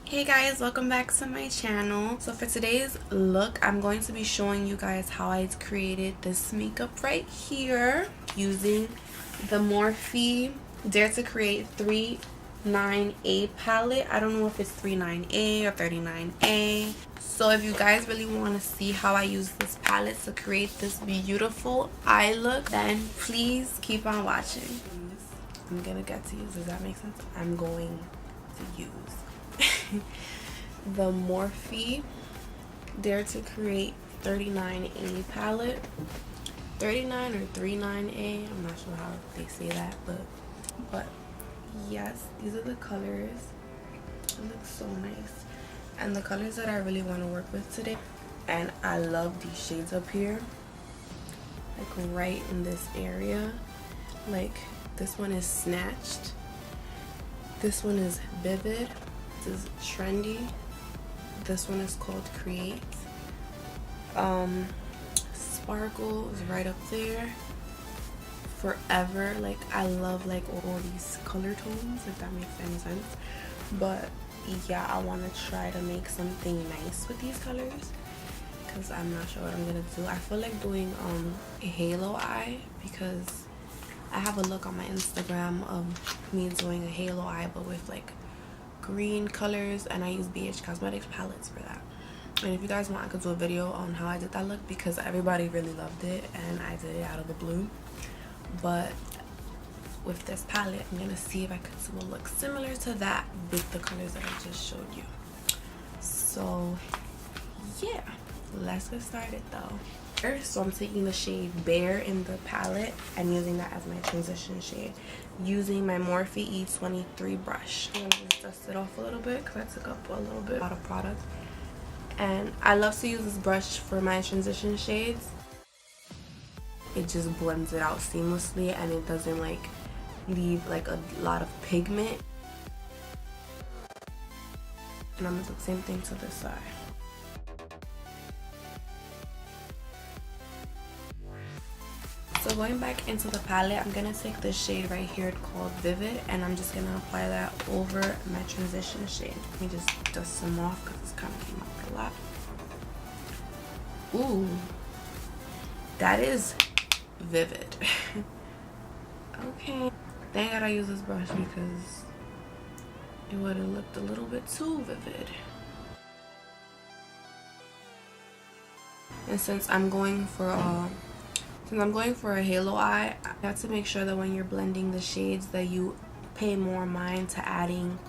Hey guys, welcome back to my channel. So for today's look, I'm going to be showing you guys how I created this makeup right here using the Morphe Dare to Create 39A palette. I don't know if it's 39A or 39A. So if you guys really want to see how I use this palette to create this beautiful eye look, then please keep on watching. I'm gonna get to use, does that make sense? I'm going to use the Morphe Dare to Create 39A palette. 39 or 39A, I'm not sure how they say that, but yes, these are the colors. It looks so nice, and the colors that I really want to work with today. And I love these shades up here, like right in this area. Like this one is Snatched, this one is Vivid, this is Trendy, this one is called Create, Sparkle is right up there, Forever. Like I love like all these color tones, if that makes any sense. But yeah, I want to try to make something nice with these colors because I'm not sure what I'm gonna do. I feel like doing a halo eye because I have a look on my Instagram of me doing a halo eye but with like green colors, and I use BH Cosmetics palettes for that. And if you guys want, I could do a video on how I did that look because everybody really loved it and I did it out of the blue. But with this palette, I'm gonna see if I could do a look similar to that with the colors that I just showed you. So yeah, let's get started though. So I'm taking the shade Bare in the palette and using that as my transition shade using my Morphe E23 brush. I'm gonna just dust it off a little bit because I took up a little bit of product. And I love to use this brush for my transition shades. It just blends it out seamlessly and it doesn't like leave like a lot of pigment. And I'm gonna do the same thing to this side. So going back into the palette, I'm going to take this shade right here called Vivid, and I'm just going to apply that over my transition shade. Let me just dust some off because this kind of came out a lot. Ooh, that is vivid. Okay, thank God I use this brush because it would have looked a little bit too vivid. And since I'm going for a halo eye, I have to make sure that when you're blending the shades that you pay more mind to adding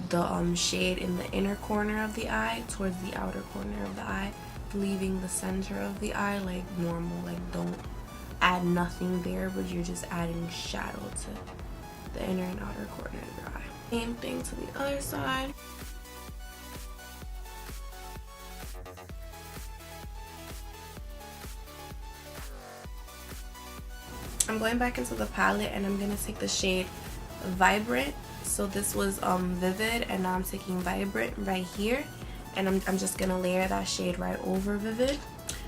the shade in the inner corner of the eye towards the outer corner of the eye, leaving the center of the eye like normal. Like don't add nothing there, but you're just adding shadow to the inner and outer corner of your eye. Same thing to the other side. I'm going back into the palette and I'm gonna take the shade Vibrant. So this was Vivid, and now I'm taking Vibrant right here, and I'm just gonna layer that shade right over Vivid.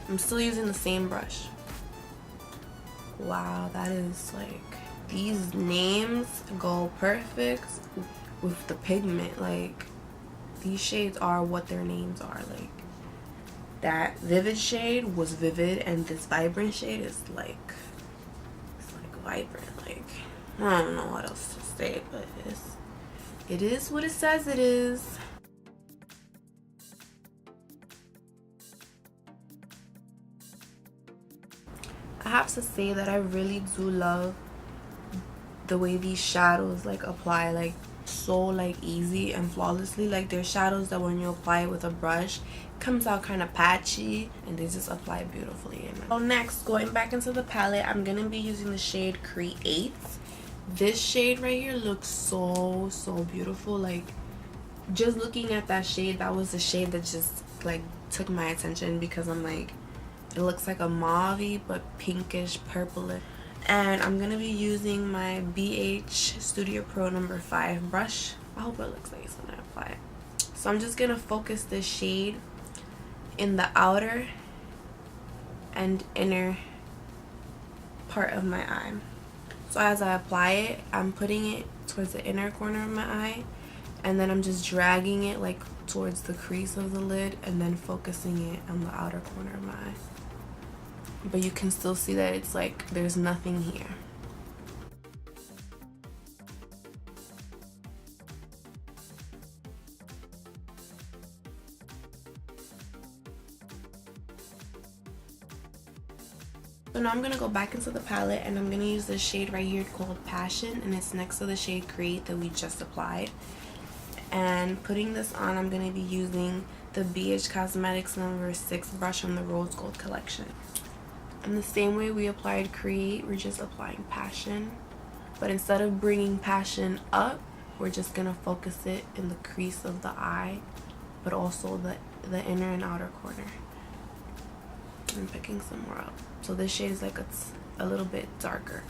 I'm still using the same brush. Wow, that is like, these names go perfect with the pigment. Like these shades are what their names are. Like that Vivid shade was Vivid, and this Vibrant shade is like vibrant. Like I don't know what else to say, but it is what it says it is. I have to say that I really do love the way these shadows like apply like so like easy and flawlessly. Like there's shadows that when you apply it with a brush comes out kind of patchy, and they just apply beautifully. So next, going back into the palette, I'm gonna be using the shade Create. This shade right here looks so beautiful. Like just looking at that shade, that was the shade that just like took my attention because I'm like, it looks like a mauve but pinkish purplish. And I'm gonna be using my BH Studio Pro number 5 brush. I hope it looks nice when I apply it. So I'm just gonna focus this shade in the outer and inner part of my eye. So as I apply it, I'm putting it towards the inner corner of my eye, and then I'm just dragging it like towards the crease of the lid and then focusing it on the outer corner of my eye. But you can still see that it's like there's nothing here. So now I'm going to go back into the palette and I'm going to use this shade right here called Passion, and it's next to the shade Create that we just applied. And putting this on, I'm going to be using the BH Cosmetics number 6 brush from the Rose Gold collection. And the same way we applied Create, we're just applying Passion. But instead of bringing Passion up, we're just going to focus it in the crease of the eye, but also the inner and outer corner. I'm picking some more up. So this shade is like it's a little bit darker.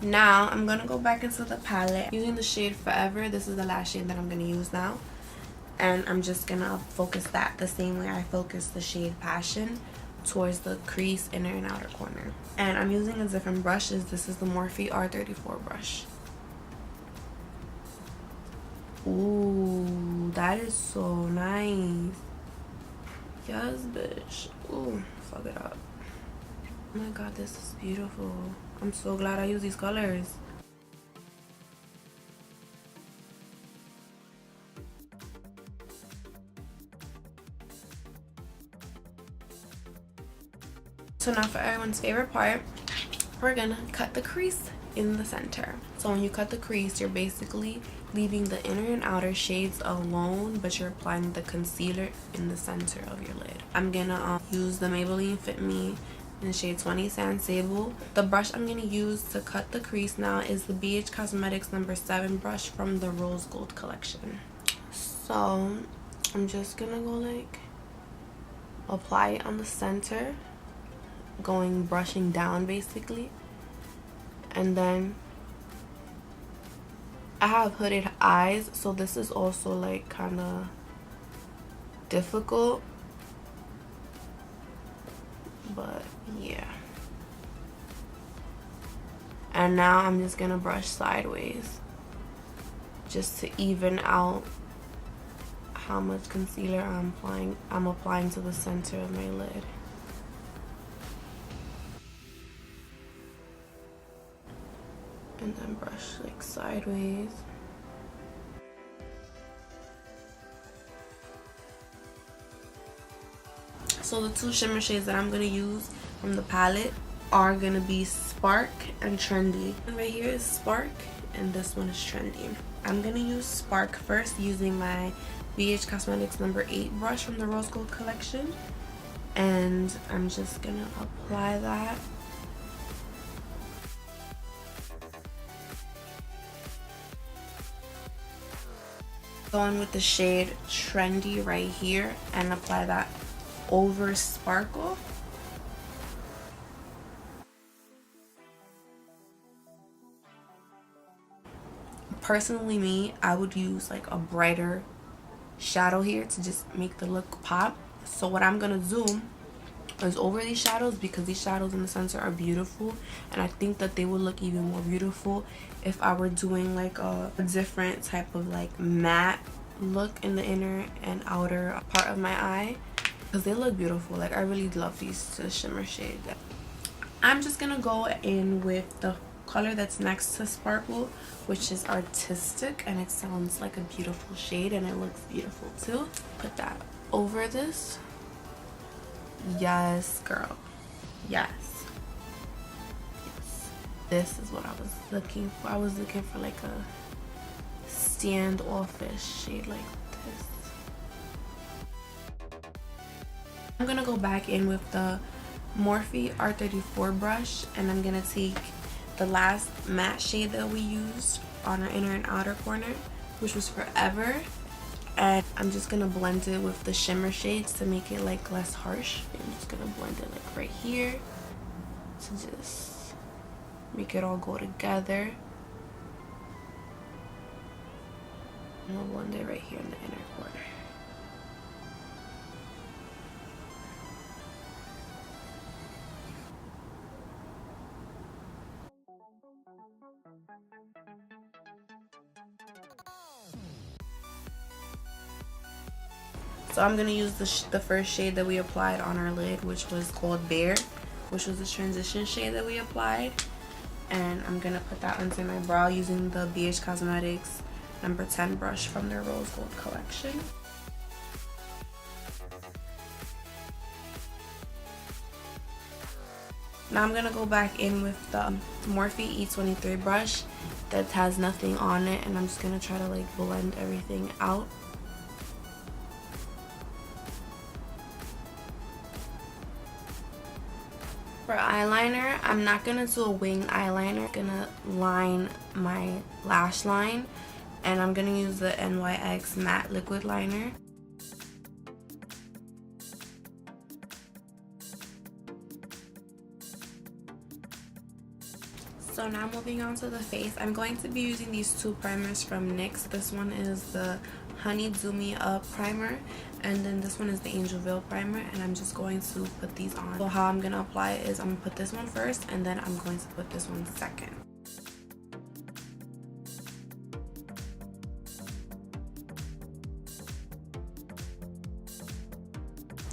Now I'm gonna go back into the palette using the shade Forever. This is the last shade that I'm gonna use now, and I'm just gonna focus that the same way I focus the shade Passion towards the crease, inner and outer corner. And I'm using a different brushes. This is the Morphe R34 brush. Ooh, that is so nice. Yes, bitch. Ooh, fuck it up. Oh my god, this is beautiful. I'm so glad I use these colors. So now for everyone's favorite part, we're gonna cut the crease in the center. So when you cut the crease, you're basically leaving the inner and outer shades alone, but you're applying the concealer in the center of your lid. I'm gonna use the Maybelline Fit Me in shade 20 Sand Sable. The brush I'm gonna use to cut the crease now is the BH Cosmetics number 7 brush from the Rose Gold collection. So I'm just gonna go like apply it on the center, brushing down basically. And then I have hooded eyes, so this is also like kind of difficult, but yeah. And now I'm just gonna brush sideways just to even out how much concealer I'm applying to the center of my lid. And then brush like sideways. So the two shimmer shades that I'm gonna use from the palette are gonna be Spark and Trendy. And right here is Spark and this one is Trendy. I'm gonna use Spark first using my BH Cosmetics number 8 brush from the Rose Gold collection. And I'm just gonna apply that. Go in with the shade Trendy right here and apply that over Sparkle. Personally, me, I would use like a brighter shadow here to just make the look pop. So what I'm gonna do is over these shadows, because these shadows in the center are beautiful, and I think that they would look even more beautiful if I were doing like a different type of like matte look in the inner and outer part of my eye, because they look beautiful. Like I really love these two shimmer shades. I'm just gonna go in with the color that's next to Sparkle, which is Artistic, and it sounds like a beautiful shade and it looks beautiful too. Put that over this. Yes, girl. Yes. Yes. This is what I was looking for. I was looking for like a standoffish shade like this. I'm gonna go back in with the Morphe R34 brush, and I'm gonna take the last matte shade that we used on our inner and outer corner, which was Forever, and I'm just gonna blend it with the shimmer shades to make it like less harsh. I'm just gonna blend it like right here to just make it all go together. And I'll blend it right here in the inner corner. So I'm gonna use the first shade that we applied on our lid, which was called Bear, which was the transition shade that we applied. And I'm gonna put that under my brow using the BH Cosmetics number 10 brush from their Rose Gold collection. Now I'm gonna go back in with the Morphe E23 brush that has nothing on it, and I'm just gonna try to like blend everything out. For eyeliner, I'm not gonna do a wing eyeliner. I'm gonna line my lash line, and I'm gonna use the NYX matte liquid liner. So now moving on to the face, I'm going to be using these two primers from NYX. This one is the Honey Do Me Up primer, and then this one is the Angel Veil primer, and I'm just going to put these on. So how I'm going to apply it is I'm going to put this one first, and then I'm going to put this one second.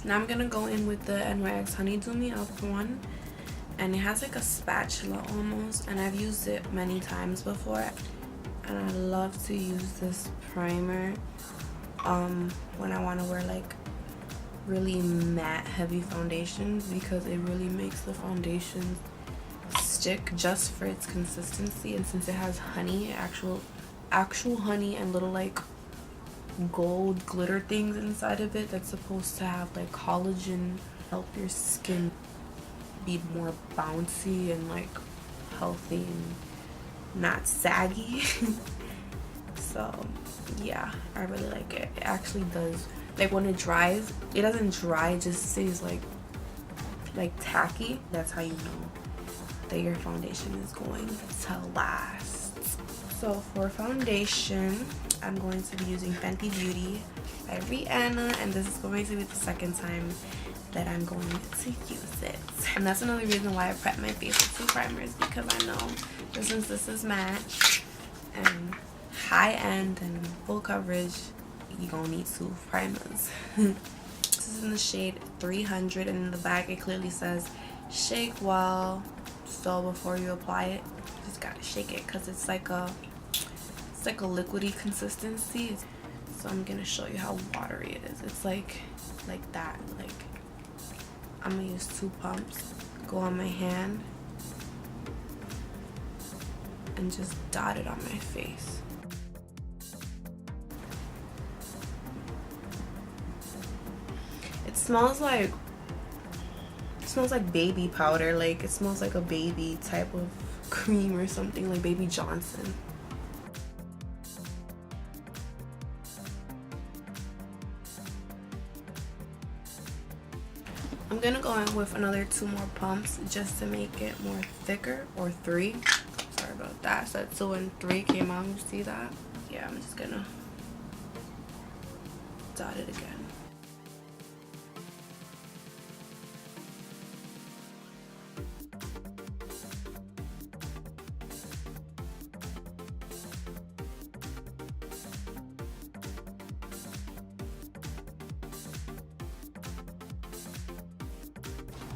Now I'm going to go in with the NYX Honey Do Me Up one. And it has like a spatula almost, and I've used it many times before, and I love to use this primer when I want to wear like really matte heavy foundations, because it really makes the foundation stick just for its consistency. And since it has honey, actual honey, and little like gold glitter things inside of it that's supposed to have like collagen, help your skin be more bouncy and like healthy and not saggy. So yeah, I really like it. It actually does, like when it dries, it doesn't dry, it just stays like tacky. That's how you know that your foundation is going to last. So for foundation, I'm going to be using Fenty Beauty by Rihanna, and this is going to be the second time that I'm going to use it. And that's another reason why I prep my face with two primers, because I know that since this is matte and high end and full coverage, you're gonna need two primers. This is in the shade 300, and in the back it clearly says shake well. So before you apply it, you just gotta shake it, because it's like a liquidy consistency. So I'm gonna show you how watery it is. It's like that. Like, I'm gonna use two pumps, go on my hand, and just dot it on my face. It smells like baby powder. Like, it smells like a baby type of cream or something, like Baby Johnson. I'm gonna go in with another two more pumps just to make it more thicker, or three. Sorry about that. So 2 and 3 came out. You see that? Yeah, I'm just gonna dot it again.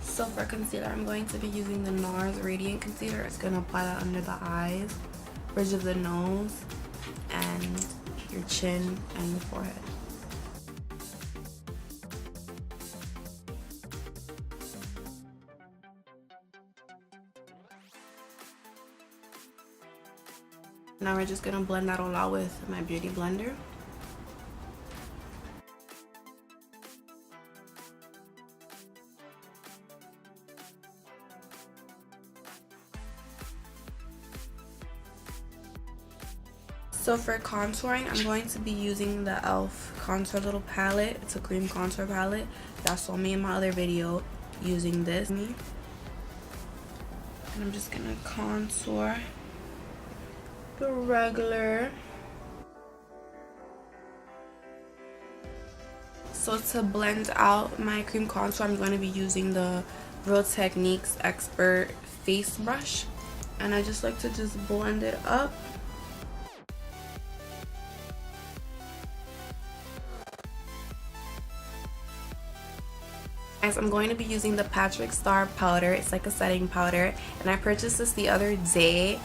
So for concealer, I'm going to be using the Nars Radient Concealer. It's going to apply that under the eyes, bridge of the nose, and your chin and your forehead. Now we're just going to blend that all out with my beauty blender. So for contouring, I'm going to be using the e.l.f. contour little palette. It's a cream contour palette. Y'all saw me in my other video using this. And I'm just gonna contour the regular. So to blend out my cream contour, I'm going to be using the Real Techniques Expert Face Brush. And I just like to just blend it up. Guys, I'm going to be using the Patrick Star powder. It's like a setting powder, and I purchased this the other day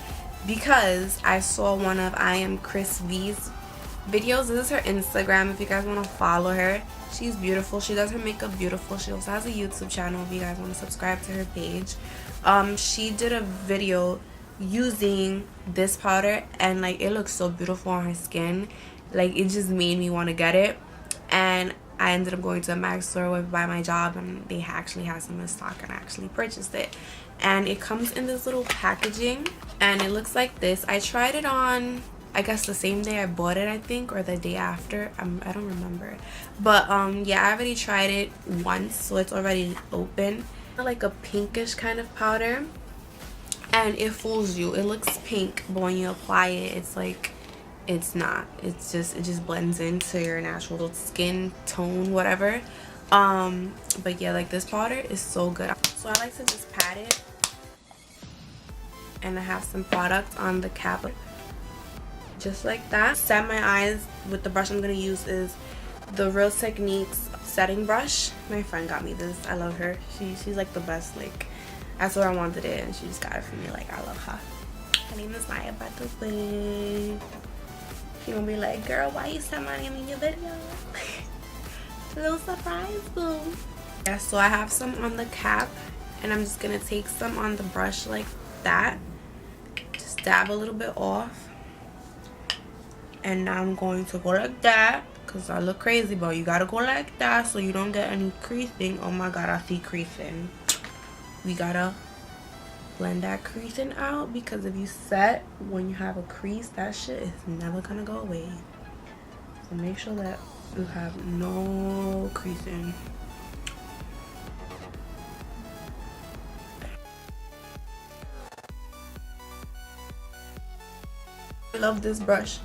because I saw one of I Am Chris V's videos. This is her Instagram if you guys want to follow her. She's beautiful. She does her makeup beautiful. She also has a YouTube channel if you guys want to subscribe to her page. She did a video using this powder, and like it looks so beautiful on her skin. Like it just made me want to get it, and I ended up going to a mag store by my job, and they actually had some in stock, and I actually purchased it. And it comes in this little packaging, and it looks like this. I tried it on, I guess the same day I bought it, I think, or the day after. I don't remember. But yeah, I already tried it once, so it's already open. Like a pinkish kind of powder, and it fools you. It looks pink, but when you apply it, it's like it's not. It just blends into your natural skin tone, whatever. But yeah, like this powder is so good. So I like to just pat it, and I have some product on the cap, just like that. Set my eyes with the brush I'm gonna use is the Real Techniques setting brush. My friend got me this. I love her. She's like the best. Like I told her I wanted it, and she just got it for me. Like I love her. Her name is Maya, by the way. She gonna be like, girl, why you said my name in your video? A little surprise, boo. Yeah, so I have some on the cap, and I'm just gonna take some on the brush like that. Just dab a little bit off, and now I'm going to go like that, because I look crazy, but you gotta go like that so you don't get any creasing. Oh my god, I see creasing. We gotta blend that creasing out, because if you set when you have a crease, that shit is never gonna go away. So make sure that you have no creasing. I love this brush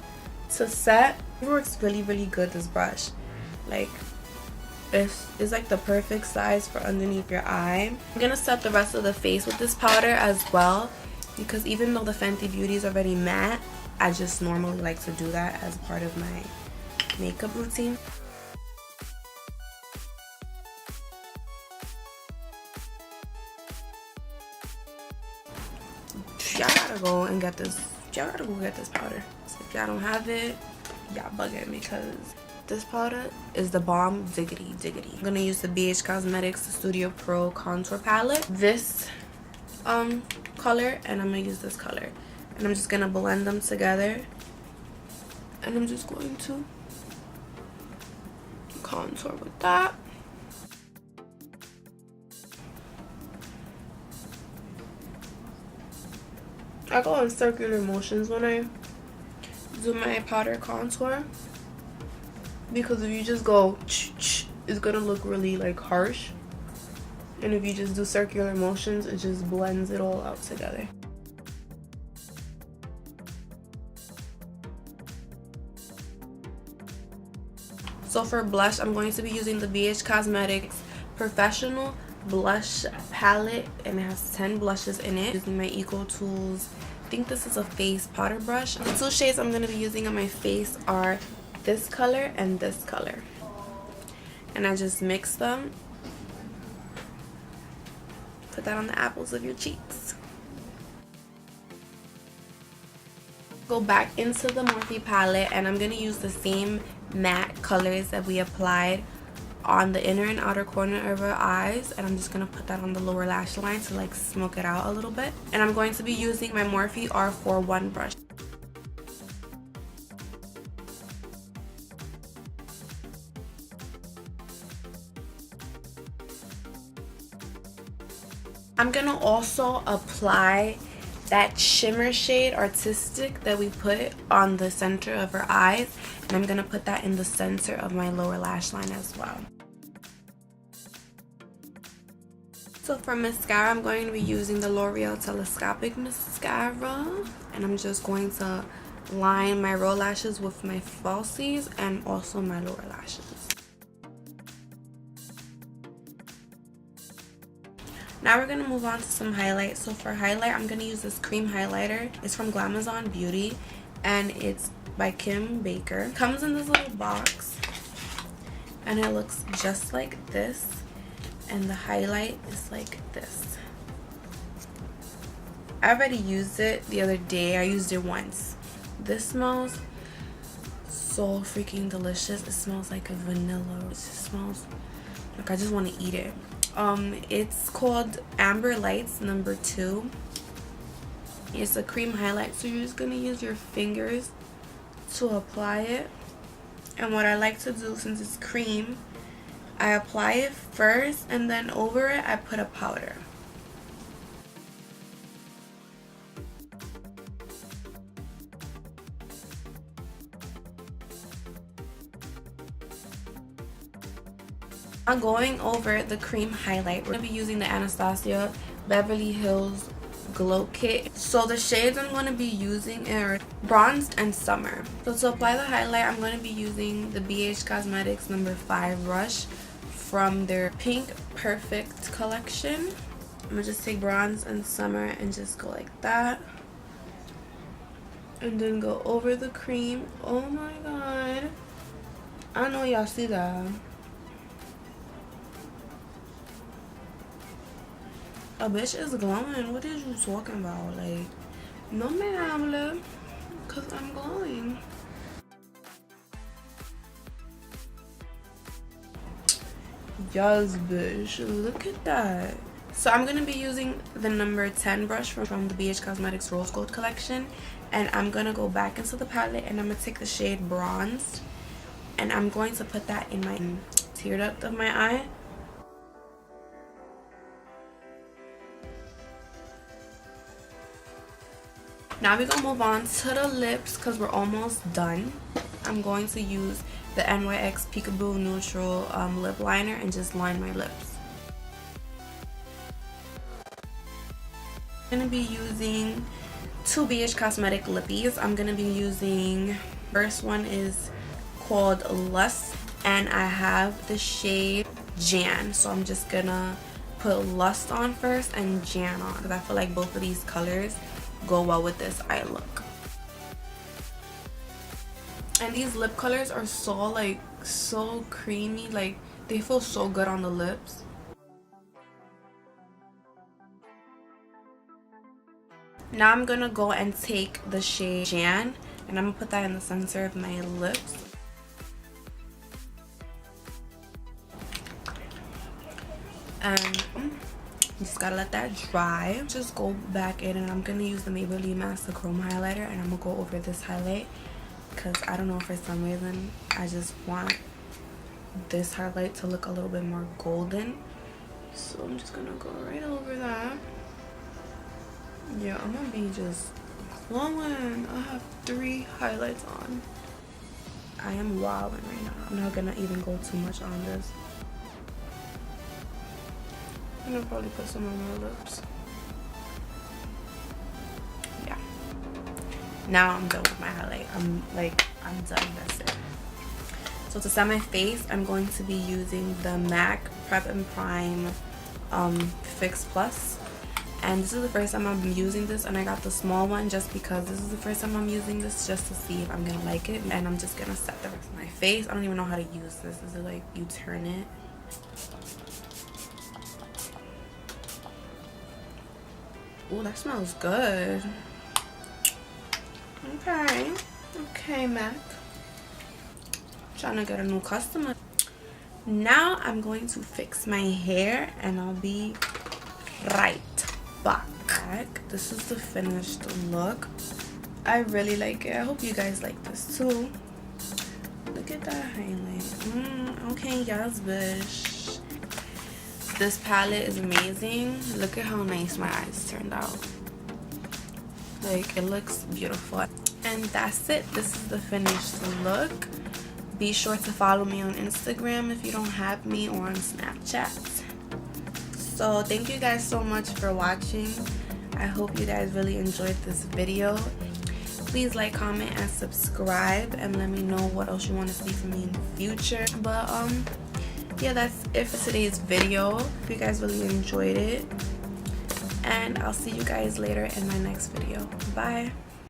to set. It works really good, this brush. Like it's like the perfect size for underneath your eye. I'm gonna set the rest of the face with this powder as well, because even though the Fenty Beauty is already matte, I just normally like to do that as part of my makeup routine. Y'all gotta go and get this. Y'all gotta go get this powder. So if y'all don't have it, y'all bugging, because this powder is the bomb diggity. I'm gonna use the BH Cosmetics Studio Pro Contour Palette. This color, and I'm gonna use this color. And I'm just gonna blend them together. And I'm just going to contour with that. I go in circular motions when I do my powder contour, because if you just go it's gonna look really like harsh, and if you just do circular motions, it just blends it all out together. So for blush, I'm going to be using the BH Cosmetics Professional Blush Palette, and it has 10 blushes in it. Using my Eco Tools, I think this is a face powder brush. The two shades I'm going to be using on my face are this color and this color, and I just mix them. Put that on the apples of your cheeks. Go back into the Morphe palette, and I'm going to use the same matte colors that we applied on the inner and outer corner of our eyes, and I'm just going to put that on the lower lash line to like smoke it out a little bit. And I'm going to be using my Morphe R41 brush. I'm going to also apply that shimmer shade Artistic that we put on the center of her eyes, and I'm going to put that in the center of my lower lash line as well. So for mascara, I'm going to be using the L'Oreal Telescopic Mascara, and I'm just going to line my roll lashes with my falsies and also my lower lashes. Now we're going to move on to some highlight. So for highlight, I'm going to use this cream highlighter. It's from GlamXo Beauty, and it's by Kim Baker. It comes in this little box, and it looks just like this. and the highlight is like this. I already used it the other day. I used it once. This smells so freaking delicious. It smells like a vanilla. It just smells like I just want to eat it. It's called Amber Lights number 2. It's a cream highlight, so you're just gonna use your fingers to apply it. And what I like to do, since it's cream, I apply it first and then over it I put a powder. I'm going over the cream highlight. We're going to be using the Anastasia Beverly Hills Glow Kit. So the shades I'm going to be using are Bronzed and Summer. So to apply the highlight, I'm going to be using the BH Cosmetics number 5 brush from their Pink Perfect collection. I'm going to just take Bronze and Summer and just go like that. And then go over the cream. Oh my god. I know y'all see that. A bitch is glowing. What is you talking about? Like, no me hable, cause I'm glowing. Yes, bitch. Look at that. So I'm gonna be using the number 10 brush from the BH Cosmetics Rose Gold collection, and I'm gonna go back into the palette and I'm gonna take the shade Bronzed, and I'm going to put that in my tear duct of my eye. Now we're gonna move on to the lips because we're almost done. I'm going to use the NYX Peekaboo Neutral lip liner and just line my lips. I'm gonna be using 2 BH Cosmetic lippies. I'm gonna be using, first one is called Lust, and I have the shade Jan. So I'm just gonna put Lust on first and Jan on because I feel like both of these colors go well with this eye look. And these lip colors are so creamy, like they feel so good on the lips. Now I'm gonna go and take the shade Jan and I'm gonna put that in the center of my lips. And just gotta let that dry. Just go back in and I'm gonna use the Maybelline Master Chrome highlighter and I'm gonna go over this highlight because I don't know, for some reason I just want this highlight to look a little bit more golden. So I'm just gonna go right over that. Yeah, I'm gonna be just glowing. I have 3 highlights on. I am wilding right now. I'm not gonna even go too much on this. I'm gonna probably put some on my lips. Yeah. Now I'm done with my highlight. I'm done. That's it. So to set my face, I'm going to be using the MAC Prep and Prime Fix Plus. And this is the first time I'm using this, and I got the small one just because this is the first time I'm using this, just to see if I'm gonna like it. And I'm just gonna set the rest of my face. I don't even know how to use this. Is it like you turn it? Oh, that smells good. Okay, Mac. Trying to get a new customer. Now I'm going to fix my hair and I'll be right back. This is the finished look. I really like it. I hope you guys like this too. Look at that highlight. Okay, yes, bitch. This palette is amazing. Look at how nice my eyes turned out. Like, it looks beautiful. And that's it. This is the finished look. Be sure to follow me on Instagram if you don't have me, or on Snapchat. So thank you guys so much for watching. I hope you guys really enjoyed this video. Please like, comment, and subscribe, and let me know what else you want to see from me in the future. But yeah, that's it for today's video. Hope you guys really enjoyed it, and I'll see you guys later in my next video. Bye.